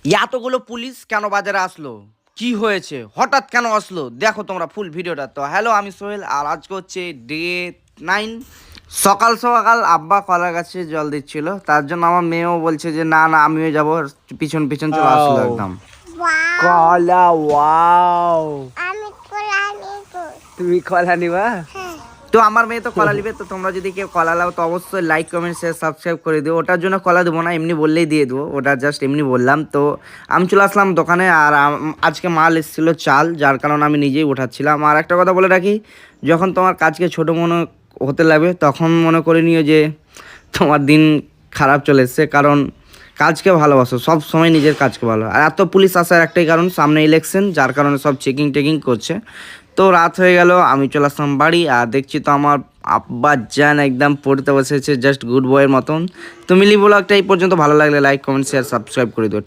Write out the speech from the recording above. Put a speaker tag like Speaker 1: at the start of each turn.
Speaker 1: এতগুলো পুলিশ কেন বাজারে আসলো, কি হয়েছে, হঠাৎ কেন আসলো, দেখো তোমরা ফুল ভিডিওটা। তো হ্যালো, আমি সোহেল, আর আজকে হচ্ছে ডে 9। সকাল সকাল আব্বা কলার গাছে জল দিচ্ছিল, তার জন্য আমার মেয়েও বলছে যে না না আমিও যাবো, পিছন পিছন চলে আসলো
Speaker 2: ওয়াও
Speaker 1: একদম।
Speaker 2: কলা, ওয়াও
Speaker 3: আমি কলা নিব।
Speaker 2: তুমি কলা নিবা?
Speaker 1: তো আমার মেয়ে তো কলা নিবে, তো তোমরা যদি কেউ কলা লাও তো অবশ্যই লাইক কমেন্ট শেয়ার সাবস্ক্রাইব করে দিও। ওটার জন্য কলা দেবো না, এমনি বললেই দিয়ে দেবো, ওটা জাস্ট এমনি বললাম। তো আমি চলে আসলাম দোকানে, আর আজকে মাল এসেছিলো চাল, যার কারণে আমি নিজেই উঠাচ্ছিলাম। আর একটা কথা বলে রাখি, যখন তোমার কাজকে ছোটো মনে হতে লাগবে তখন মনে করে নিও যে তোমার দিন খারাপ চলে এসছে, কারণ কাজকে ভালোবাসো, সব সময় নিজের কাজকে ভালো। আর এত পুলিশ আসার একটাই কারণ, সামনে ইলেকশন, যার কারণে সব চেকিং টেকিং করছে। তো রাত হয়ে গেল, আমি চলে আসলাম বাড়ি, আর দেখছি তো আমার আব্বা জান একদম পড়তে বসেছে জাস্ট গুড বয়ের মতন। তো মিলি ব্লগটা এই পর্যন্ত, ভালো লাগলে লাইক কমেন্ট শেয়ার সাবস্ক্রাইব করে দিও।